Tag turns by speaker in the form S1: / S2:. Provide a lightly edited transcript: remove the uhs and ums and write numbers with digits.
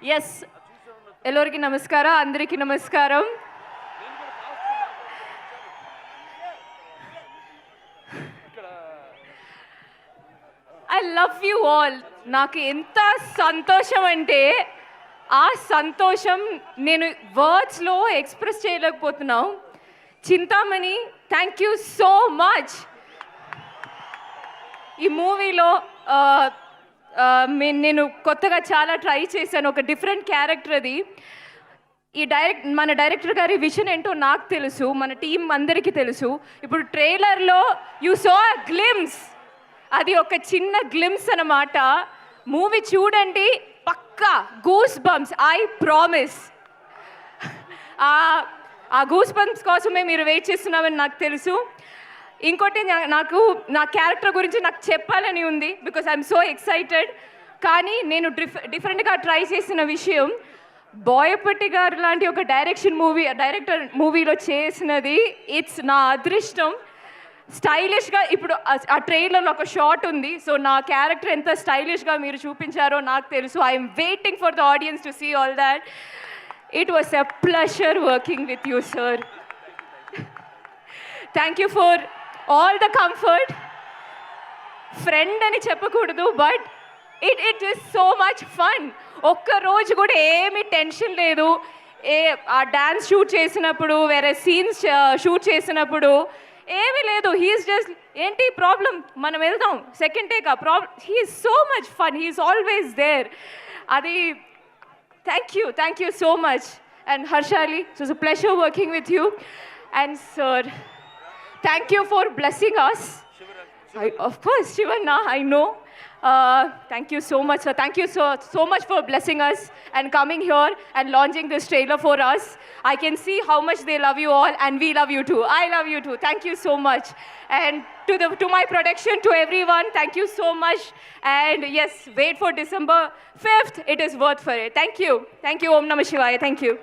S1: Yes, ఎల్లరికి నమస్ಕಾರ, అందరికీ నమస్కారం. I love you all. నాకు ఎంత సంతోషం అంటే ఆ సంతోషం నేను వర్డ్స్లో ఎక్స్ప్రెస్ చేయలేకపోతున్నావు. Chintamani, thank you so much. ఈ మూవీలో నేను కొత్తగా చాలా ట్రై చేశాను, ఒక డిఫరెంట్ క్యారెక్టర్ అది. మన డైరెక్టర్ గారి విజన్ ఏంటో నాకు తెలుసు, మన టీం అందరికీ తెలుసు. ఇప్పుడు ట్రైలర్లో యూ సో అ గ్లిమ్స్, అది ఒక చిన్న గ్లిమ్స్ అన్నమాట. మూవీ చూడండి, పక్కా గూస్ బంప్స్, ఐ ప్రామిస్. ఆ గూస్ బంప్స్ కోసమే మీరు వెయిట్ చేస్తున్నామని నాకు తెలుసు. ఇంకోటి, నాకు నా క్యారెక్టర్ గురించి నాకు చెప్పాలని ఉంది, బికాస్ ఐఎమ్ సో ఎక్సైటెడ్. కానీ నేను డిఫరెంట్గా ట్రై చేసిన విషయం, బోయపట్టి గారు లాంటి ఒక డైరెక్టర్ మూవీలో చేసినది ఇట్స్ నా అదృష్టం. స్టైలిష్గా ఇప్పుడు ఆ ట్రైలర్లో ఒక షాట్ ఉంది, సో నా క్యారెక్టర్ ఎంత స్టైలిష్గా మీరు చూపించారో నాకు తెలుసు. I'm waiting for the audience to see all that. It was a pleasure working with you sir. Thank you for all the comfort. Friend అని చెప్పకూడదు, but it is so much fun. ఒక్కరోజు కూడా ఏమీ టెన్షన్ లేదు. ఆ dance shoot చేసినప్పుడు, వేరే scenes shoot చేసినప్పుడు ఏమీ లేదు. హీఈస్ జస్ట్, ఏంటి ప్రాబ్లం, మనం వెళ్దాం, సెకండ్ టేక్. ఆ problem, he's so much fun, he's always there. అది thank you so much. And Harshali, it was a pleasure working with you. And sir, thank you for blessing us. Of course, Shivanna, I know. Thank you so much, sir. Thank you so much for blessing us and coming here and launching this trailer for us. I can see how much they love you all, and we love you too. I love you too. Thank you so much. And to my production, to everyone, thank you so much. And yes, wait for December 5th. It is worth for it. Thank you. Om Namah Shivaya. Thank you.